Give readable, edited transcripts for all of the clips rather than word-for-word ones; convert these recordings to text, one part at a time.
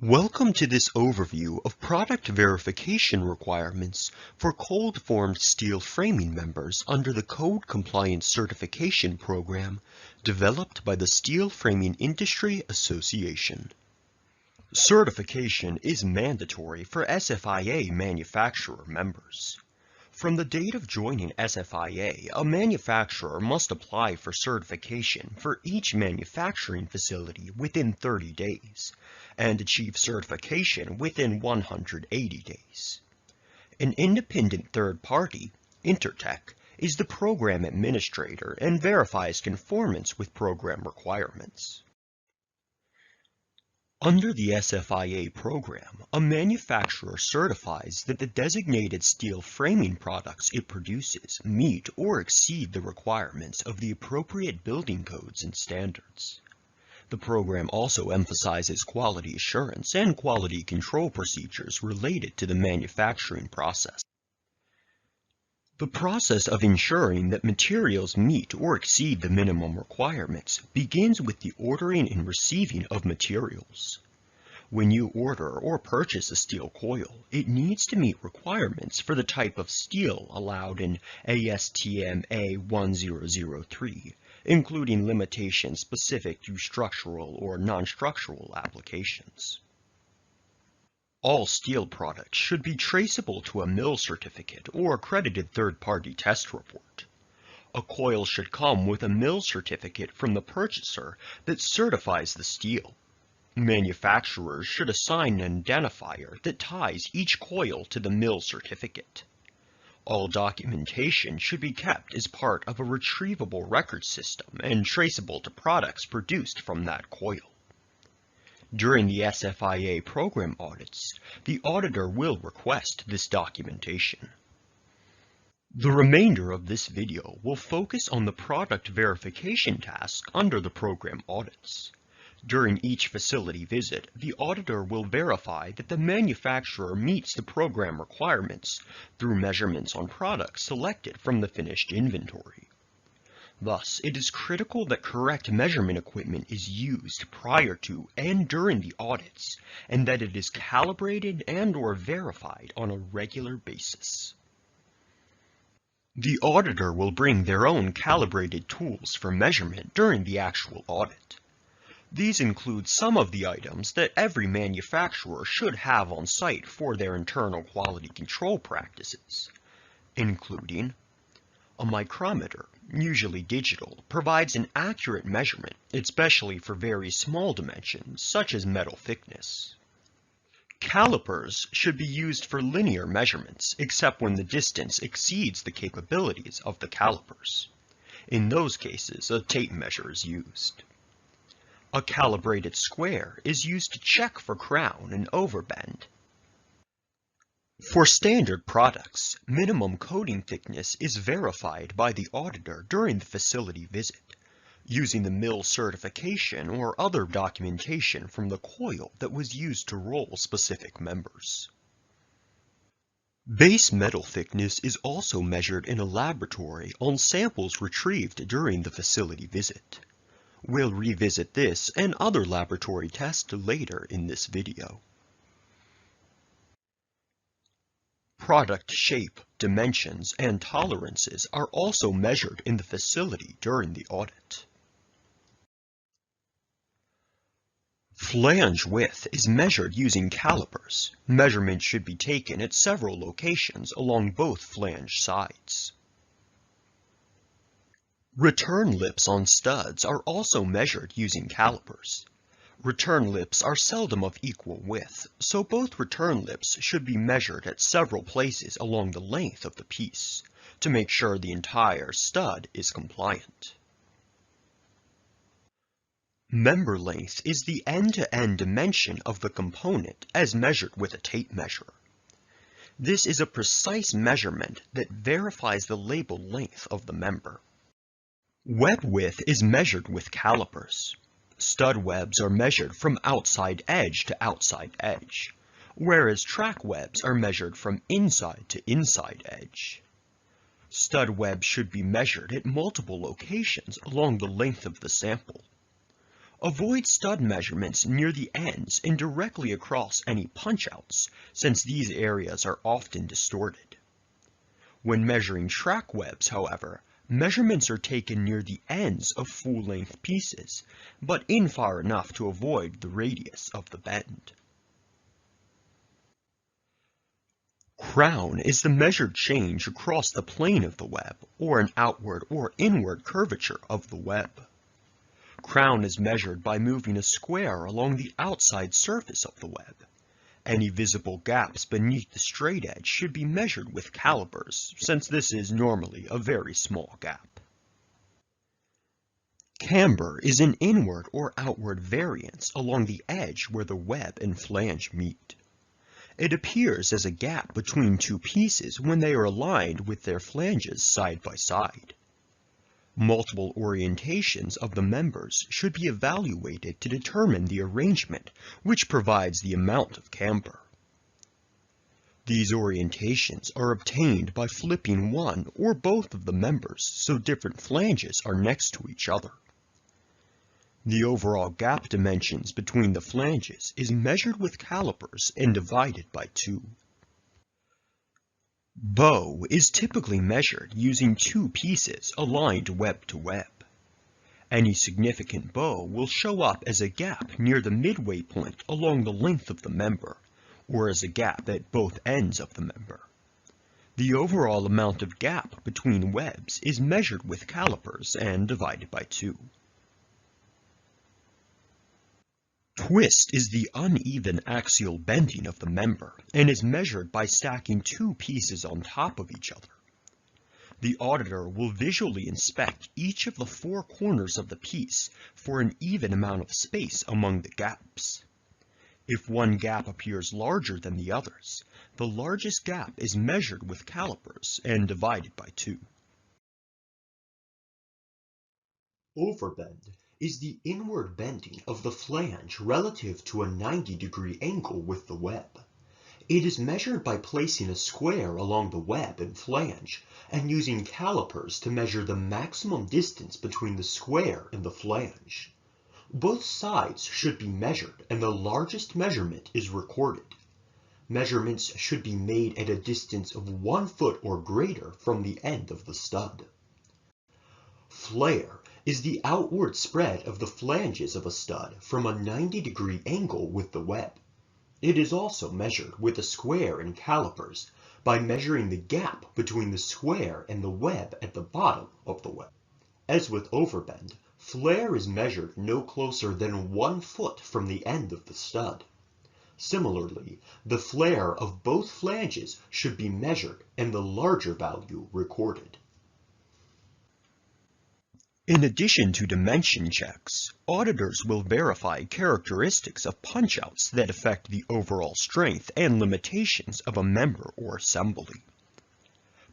Welcome to this overview of product verification requirements for cold-formed steel framing members under the Code Compliance Certification program developed by the Steel Framing Industry Association. Certification is mandatory for SFIA manufacturer members. From the date of joining SFIA, a manufacturer must apply for certification for each manufacturing facility within 30 days and achieve certification within 180 days. An independent third party, Intertech, is the program administrator and verifies conformance with program requirements. Under the SFIA program, a manufacturer certifies that the designated steel framing products it produces meet or exceed the requirements of the appropriate building codes and standards. The program also emphasizes quality assurance and quality control procedures related to the manufacturing process. The process of ensuring that materials meet or exceed the minimum requirements begins with the ordering and receiving of materials. When you order or purchase a steel coil, it needs to meet requirements for the type of steel allowed in ASTM A1003, including limitations specific to structural or non-structural applications. All steel products should be traceable to a mill certificate or accredited third-party test report. A coil should come with a mill certificate from the purchaser that certifies the steel. Manufacturers should assign an identifier that ties each coil to the mill certificate. All documentation should be kept as part of a retrievable record system and traceable to products produced from that coil. During the SFIA program audits, the auditor will request this documentation. The remainder of this video will focus on the product verification task under the program audits. During each facility visit, the auditor will verify that the manufacturer meets the program requirements through measurements on products selected from the finished inventory. Thus, it is critical that correct measurement equipment is used prior to and during the audits, and that it is calibrated and/or verified on a regular basis. The auditor will bring their own calibrated tools for measurement during the actual audit. These include some of the items that every manufacturer should have on site for their internal quality control practices, including a micrometer, usually digital, provides an accurate measurement, especially for very small dimensions, such as metal thickness. Calipers should be used for linear measurements, except when the distance exceeds the capabilities of the calipers. In those cases, a tape measure is used. A calibrated square is used to check for crown and overbend. For standard products, minimum coating thickness is verified by the auditor during the facility visit, using the mill certification or other documentation from the coil that was used to roll specific members. Base metal thickness is also measured in a laboratory on samples retrieved during the facility visit. We'll revisit this and other laboratory tests later in this video. Product shape, dimensions, and tolerances are also measured in the facility during the audit. Flange width is measured using calipers. Measurements should be taken at several locations along both flange sides. Return lips on studs are also measured using calipers. Return lips are seldom of equal width, so both return lips should be measured at several places along the length of the piece to make sure the entire stud is compliant. Member length is the end-to-end dimension of the component as measured with a tape measure. This is a precise measurement that verifies the labeled length of the member. Web width is measured with calipers. Stud webs are measured from outside edge to outside edge, whereas track webs are measured from inside to inside edge. Stud webs should be measured at multiple locations along the length of the sample. Avoid stud measurements near the ends and directly across any punch-outs, since these areas are often distorted. When measuring track webs, however, measurements are taken near the ends of full-length pieces, but in far enough to avoid the radius of the bend. Crown is the measured change across the plane of the web, or an outward or inward curvature of the web. Crown is measured by moving a square along the outside surface of the web. Any visible gaps beneath the straight edge should be measured with calipers, since this is normally a very small gap. Camber is an inward or outward variance along the edge where the web and flange meet. It appears as a gap between two pieces when they are aligned with their flanges side by side. Multiple orientations of the members should be evaluated to determine the arrangement, which provides the amount of camber. These orientations are obtained by flipping one or both of the members so different flanges are next to each other. The overall gap dimensions between the flanges is measured with calipers and divided by 2. Bow is typically measured using two pieces aligned web to web. Any significant bow will show up as a gap near the midway point along the length of the member, or as a gap at both ends of the member. The overall amount of gap between webs is measured with calipers and divided by 2. Twist is the uneven axial bending of the member and is measured by stacking two pieces on top of each other. The auditor will visually inspect each of the 4 corners of the piece for an even amount of space among the gaps. If one gap appears larger than the others, the largest gap is measured with calipers and divided by 2. Overbend is the inward bending of the flange relative to a 90-degree angle with the web. It is measured by placing a square along the web and flange and using calipers to measure the maximum distance between the square and the flange. Both sides should be measured and the largest measurement is recorded. Measurements should be made at a distance of 1 foot or greater from the end of the stud. Flare is the outward spread of the flanges of a stud from a 90-degree angle with the web. It is also measured with a square and calipers by measuring the gap between the square and the web at the bottom of the web. As with overbend, flare is measured no closer than 1 foot from the end of the stud. Similarly, the flare of both flanges should be measured and the larger value recorded. In addition to dimension checks, auditors will verify characteristics of punch-outs that affect the overall strength and limitations of a member or assembly.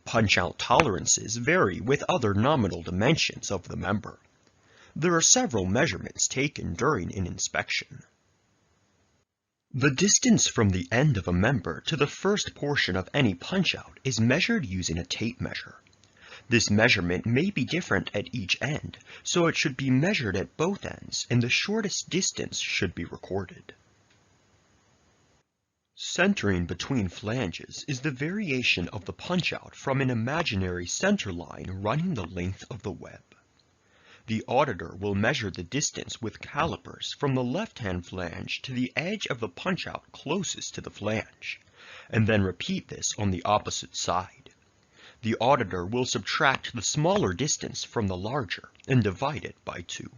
Punch-out tolerances vary with other nominal dimensions of the member. There are several measurements taken during an inspection. The distance from the end of a member to the first portion of any punch-out is measured using a tape measure. This measurement may be different at each end, so it should be measured at both ends, and the shortest distance should be recorded. Centering between flanges is the variation of the punch-out from an imaginary center line running the length of the web. The auditor will measure the distance with calipers from the left-hand flange to the edge of the punch-out closest to the flange, and then repeat this on the opposite side. The auditor will subtract the smaller distance from the larger and divide it by 2.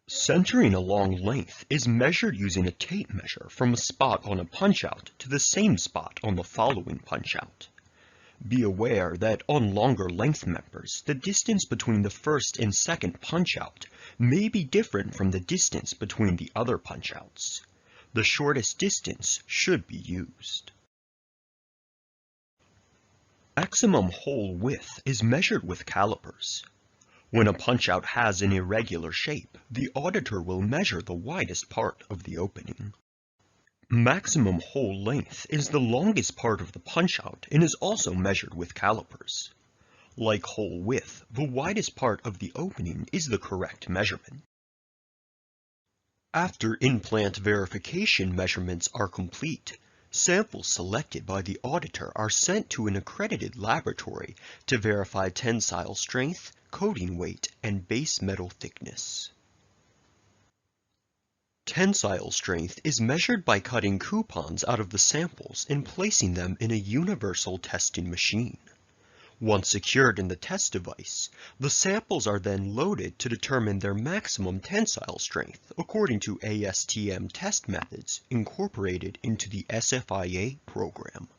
Centering along length is measured using a tape measure from a spot on a punch-out to the same spot on the following punch-out. Be aware that on longer length members, the distance between the first and second punch-out may be different from the distance between the other punch-outs. The shortest distance should be used. Maximum hole width is measured with calipers. When a punch-out has an irregular shape, the auditor will measure the widest part of the opening. Maximum hole length is the longest part of the punch-out and is also measured with calipers. Like hole width, the widest part of the opening is the correct measurement. After in-plant verification measurements are complete, samples selected by the auditor are sent to an accredited laboratory to verify tensile strength, coating weight, and base metal thickness. Tensile strength is measured by cutting coupons out of the samples and placing them in a universal testing machine. Once secured in the test device, the samples are then loaded to determine their maximum tensile strength according to ASTM test methods incorporated into the SFIA program.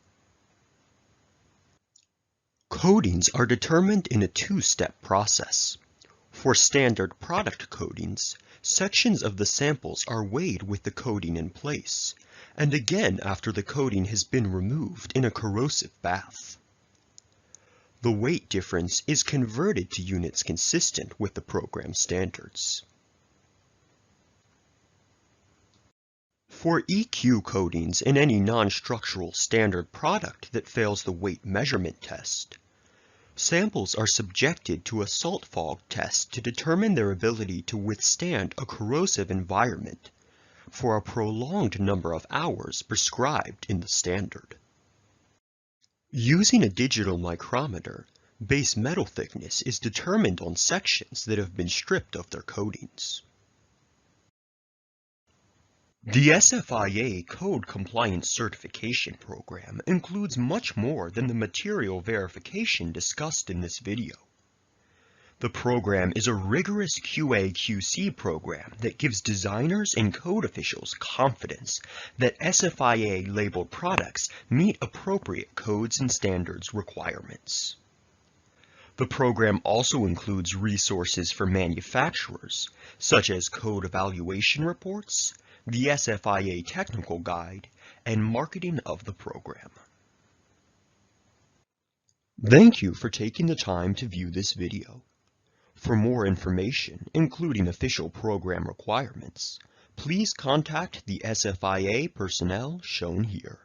Coatings are determined in a two-step process. For standard product coatings, sections of the samples are weighed with the coating in place, and again after the coating has been removed in a corrosive bath. The weight difference is converted to units consistent with the program standards. For EQ coatings in any non-structural standard product that fails the weight measurement test, samples are subjected to a salt fog test to determine their ability to withstand a corrosive environment for a prolonged number of hours prescribed in the standard. Using a digital micrometer, base metal thickness is determined on sections that have been stripped of their coatings. The SFIA Code Compliance Certification program includes much more than the material verification discussed in this video. The program is a rigorous QA/QC program that gives designers and code officials confidence that SFIA-labeled products meet appropriate codes and standards requirements. The program also includes resources for manufacturers, such as code evaluation reports, the SFIA Technical Guide, and marketing of the program. Thank you for taking the time to view this video. For more information, including official program requirements, please contact the SFIA personnel shown here.